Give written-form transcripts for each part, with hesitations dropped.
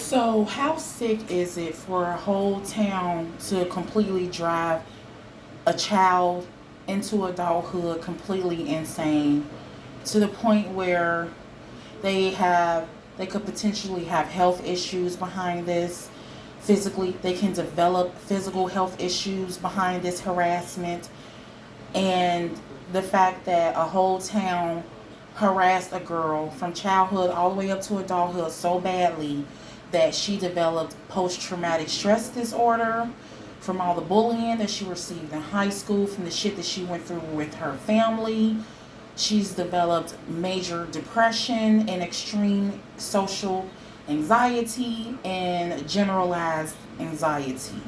So, how sick is it for a whole town to completely drive a child into adulthood completely insane to the point where they have they could potentially have health issues behind this physically, they can develop physical health issues behind this harassment, and the fact that a whole town harassed a girl from childhood all the way up to adulthood so badly that she developed post-traumatic stress disorder from all the bullying that she received in high school, from the shit that she went through with her family. She's developed major depression and extreme social anxiety and generalized anxiety.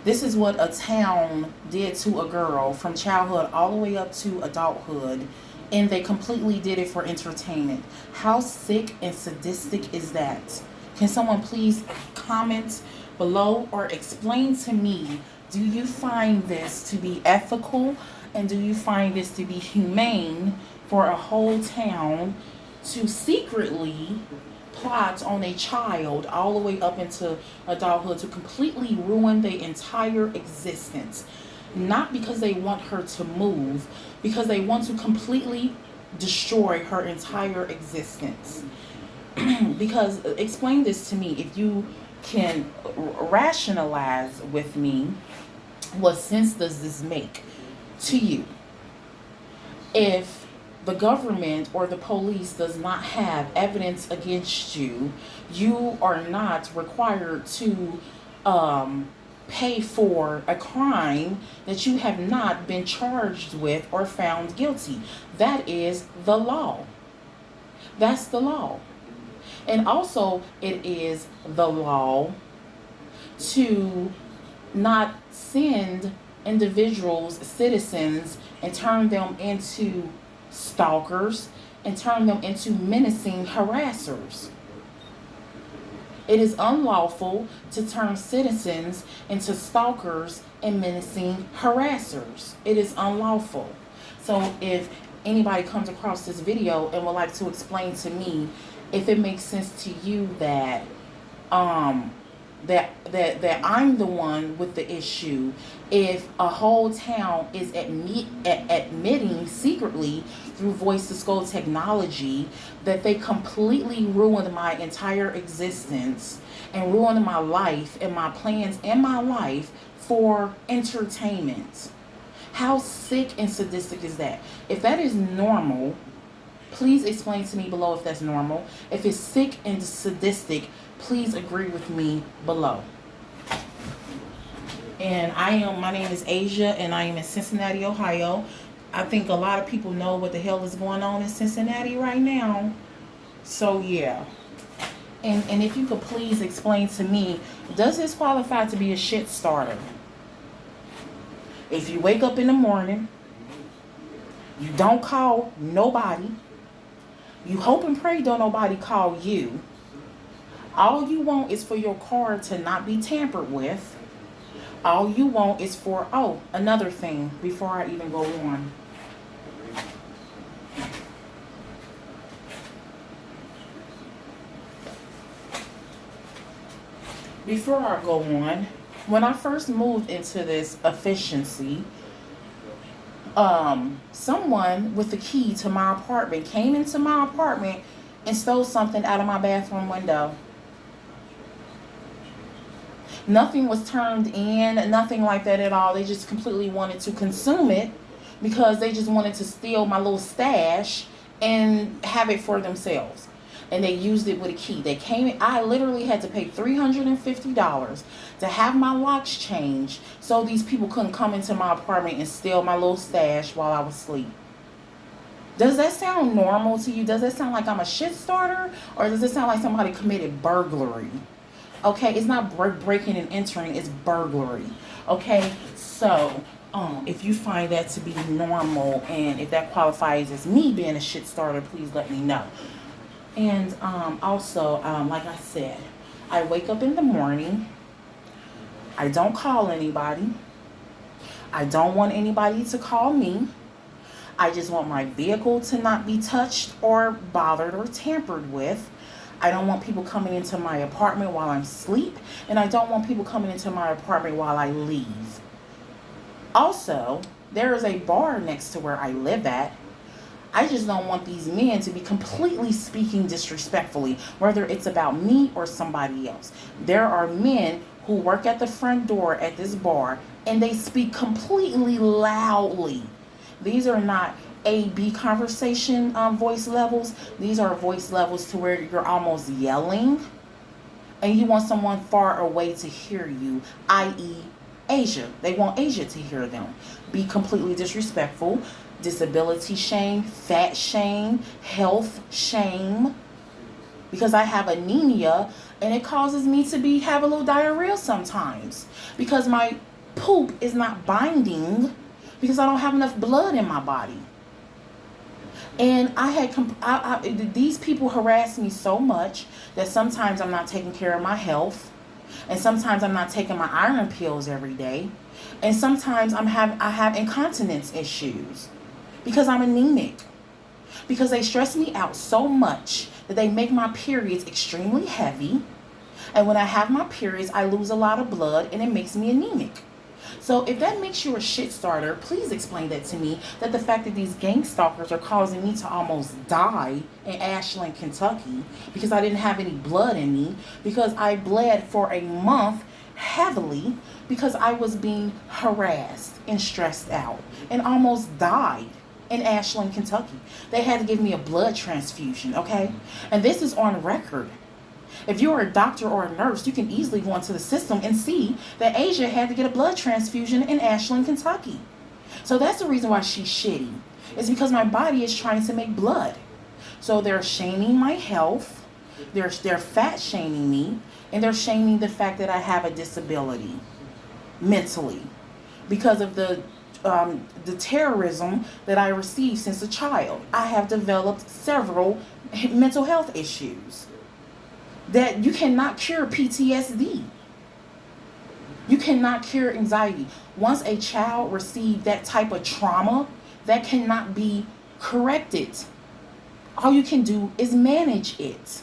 This is what a town did to a girl from childhood all the way up to adulthood, and they completely did it for entertainment. How sick and sadistic is that? Can someone please comment below or explain to me, do you find this to be ethical, and do you find this to be humane for a whole town to secretly plot on a child all the way up into adulthood to completely ruin their entire existence? Not because they want her to move, because they want to completely destroy her entire existence. Because explain this to me, if you can rationalize with me, what sense does this make to you? If the government or the police does not have evidence against you, you are not required to pay for a crime that you have not been charged with or found guilty. That is the law. That's the law. And also, it is the law to not send individuals, citizens, and turn them into stalkers and turn them into menacing harassers. It is unlawful to turn citizens into stalkers and menacing harassers. It is unlawful. So if anybody comes across this video and would like to explain to me if it makes sense to you that that I'm the one with the issue, if a whole town is admitting secretly through voice to skull technology that they completely ruined my entire existence and ruined my life and my plans and my life for entertainment. How sick and sadistic is that? If that is normal, please explain to me below if that's normal. If it's sick and sadistic, please agree with me below. And my name is Asia, and I am in Cincinnati, Ohio. I think a lot of people know what the hell is going on in Cincinnati right now. So yeah. And if you could please explain to me, does this qualify to be a shit starter? If you wake up in the morning, you don't call nobody, you hope and pray don't nobody call you. All you want is for your car to not be tampered with. All you want is for, oh, another thing before I even go on. Before I go on, when I first moved into this efficiency, someone with the key to my apartment came into my apartment and stole something out of my bathroom window. Nothing was turned in, nothing like that at all. They just completely wanted to consume it because they just wanted to steal my little stash and have it for themselves. And they used it with a key. They came in, I literally had to pay $350 to have my locks changed so these people couldn't come into my apartment and steal my little stash while I was asleep. Does that sound normal to you? Does that sound like I'm a shit starter? Or does it sound like somebody committed burglary? Okay, it's not breaking and entering, it's burglary. Okay, so if you find that to be normal and if that qualifies as me being a shit starter, please let me know. And also, like I said, I wake up in the morning. I don't call anybody. I don't want anybody to call me. I just want my vehicle to not be touched or bothered or tampered with. I don't want people coming into my apartment while I'm asleep, and I don't want people coming into my apartment while I leave. Also, there is a bar next to where I live at. I just don't want these men to be completely speaking disrespectfully, whether it's about me or somebody else. There are men who work at the front door at this bar and they speak completely loudly. These are not A-B conversation voice levels. These are voice levels to where you're almost yelling and you want someone far away to hear you, i.e. Asia. They want Asia to hear them. Be completely disrespectful. Disability shame, fat shame, health shame. Because I have anemia and it causes me to have a little diarrhea sometimes. Because my poop is not binding because I don't have enough blood in my body. And these people harass me so much that sometimes I'm not taking care of my health. And sometimes I'm not taking my iron pills every day. And sometimes I have incontinence issues because I'm anemic. Because they stress me out so much that they make my periods extremely heavy. And when I have my periods, I lose a lot of blood and it makes me anemic. So if that makes you a shit starter, please explain that to me, that the fact that these gang stalkers are causing me to almost die in Ashland, Kentucky, because I didn't have any blood in me, because I bled for a month heavily because I was being harassed and stressed out and almost died in Ashland, Kentucky. They had to give me a blood transfusion, okay? And this is on record. If you're a doctor or a nurse, you can easily go into the system and see that Asia had to get a blood transfusion in Ashland, Kentucky. So that's the reason why she's shitty. It's because my body is trying to make blood. So they're shaming my health, they're fat shaming me, and they're shaming the fact that I have a disability mentally because of the terrorism that I received since a child. I have developed several mental health issues that you cannot cure. PTSD. You cannot cure anxiety. Once a child received that type of trauma, that cannot be corrected. All you can do is manage it.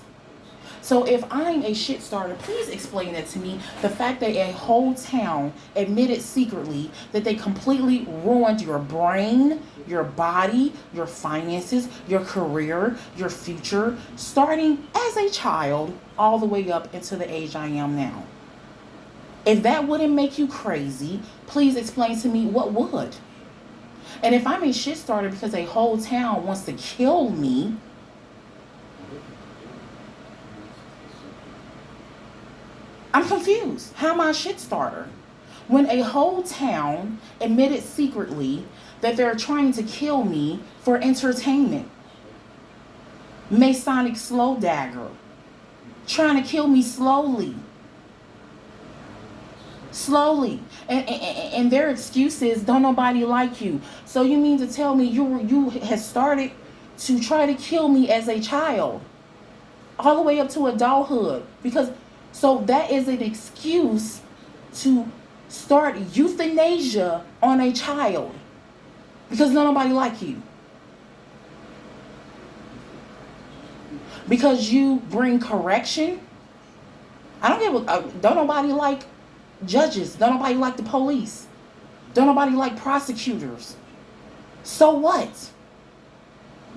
So if I'm a shit starter, please explain that to me. The fact that a whole town admitted secretly that they completely ruined your brain, your body, your finances, your career, your future, starting as a child all the way up into the age I am now. If that wouldn't make you crazy, please explain to me what would. And if I'm a shit starter because a whole town wants to kill me, I'm confused. How am I a shit starter? When a whole town admitted secretly that they're trying to kill me for entertainment. Masonic slow dagger. Trying to kill me slowly. Slowly. And their excuse is, don't nobody like you. So you mean to tell me you had started to try to kill me as a child? All the way up to adulthood. So that is an excuse to start euthanasia on a child because nobody like you. Because you bring correction. Don't nobody like judges. Don't nobody like the police. Don't nobody like prosecutors. So what?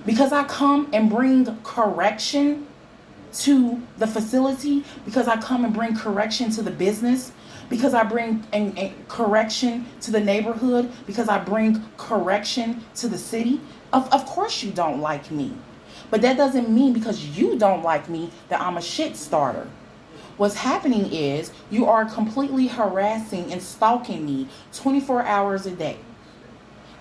Because I come and bring correction to the facility, because I come and bring correction to the business, because I bring correction to the neighborhood, because I bring correction to the city, of course you don't like me. But that doesn't mean because you don't like me that I'm a shit starter. What's happening is you are completely harassing and stalking me 24 hours a day.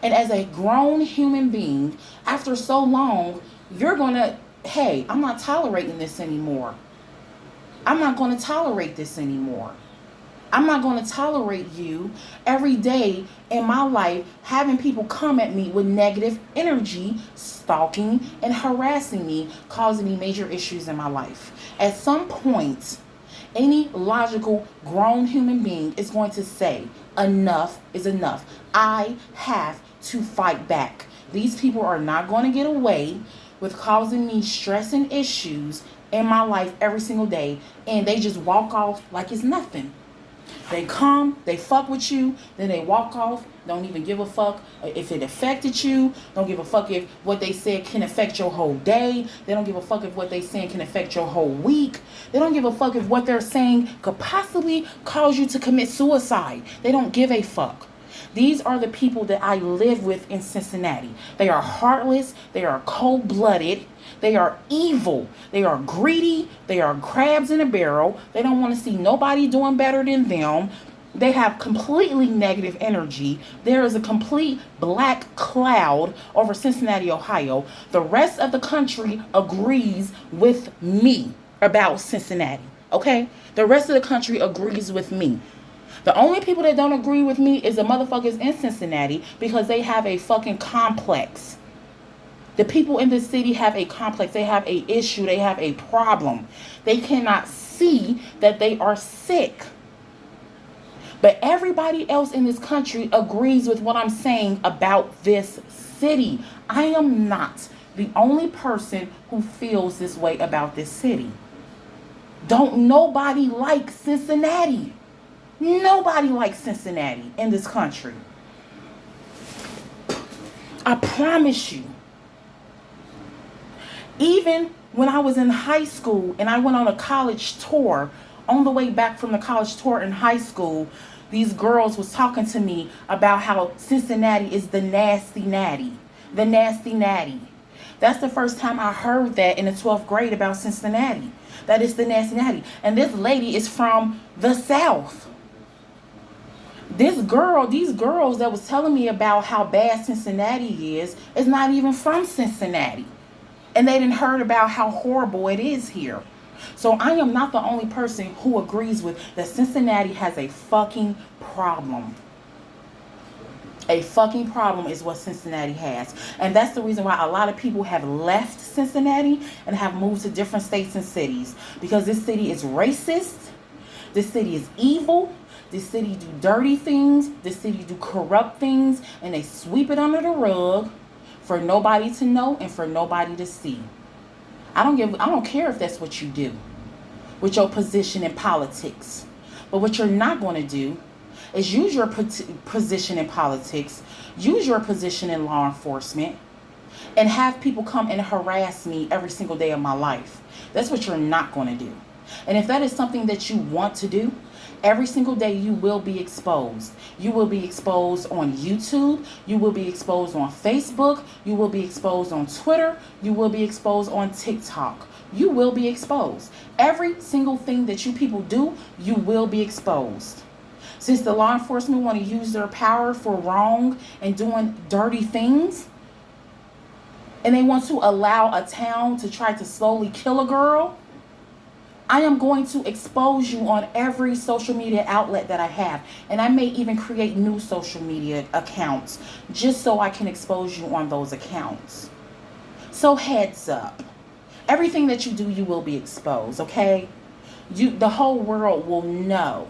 And as a grown human being, after so long, you're going to, hey, I'm not tolerating this anymore. I'm not going to tolerate this anymore. I'm not going to tolerate you every day in my life having people come at me with negative energy, stalking and harassing me, causing me major issues in my life. At some point, any logical grown human being is going to say, enough is enough. I have to fight back. These people are not going to get away with causing me stress and issues in my life every single day, and they just walk off like it's nothing. They come, they fuck with you, then they walk off, don't even give a fuck if it affected you, don't give a fuck if what they said can affect your whole day, they don't give a fuck if what they saying can affect your whole week, they don't give a fuck if what they're saying could possibly cause you to commit suicide. They don't give a fuck. These are the people that I live with in Cincinnati. They are heartless, they are cold-blooded, they are evil, they are greedy, they are crabs in a barrel, they don't want to see nobody doing better than them. They have completely negative energy. There is a complete black cloud over Cincinnati, Ohio. The rest of the country agrees with me about Cincinnati, okay? The rest of the country agrees with me. The only people that don't agree with me is the motherfuckers in Cincinnati because they have a fucking complex. The people in this city have a complex. They have a issue. They have a problem. They cannot see that they are sick. But everybody else in this country agrees with what I'm saying about this city. I am not the only person who feels this way about this city. Don't nobody like Cincinnati. Nobody likes Cincinnati in this country. I promise you. Even when I was in high school and I went on a college tour, on the way back from the college tour in high school, these girls was talking to me about how Cincinnati is the nasty natty. The nasty natty. That's the first time I heard that in the 12th grade about Cincinnati. That is the nasty natty. And this lady is from the South. These girls that was telling me about how bad Cincinnati is not even from Cincinnati. And they didn't heard about how horrible it is here. So I am not the only person who agrees with that Cincinnati has a fucking problem. A fucking problem is what Cincinnati has. And that's the reason why a lot of people have left Cincinnati and have moved to different states and cities. Because this city is racist. This city is evil. This city do dirty things. This city do corrupt things. And they sweep it under the rug for nobody to know and for nobody to see. I don't care if that's what you do with your position in politics. But what you're not going to do is use your position in politics, use your position in law enforcement, and have people come and harass me every single day of my life. That's what you're not going to do. And if that is something that you want to do, every single day you will be exposed. You will be exposed on YouTube. You will be exposed on Facebook. You will be exposed on Twitter. You will be exposed on TikTok. You will be exposed. Every single thing that you people do, you will be exposed. Since the law enforcement want to use their power for wrong and doing dirty things, and they want to allow a town to try to slowly kill a girl, I am going to expose you on every social media outlet that I have. And I may even create new social media accounts just so I can expose you on those accounts. So heads up. Everything that you do, you will be exposed, okay? The whole world will know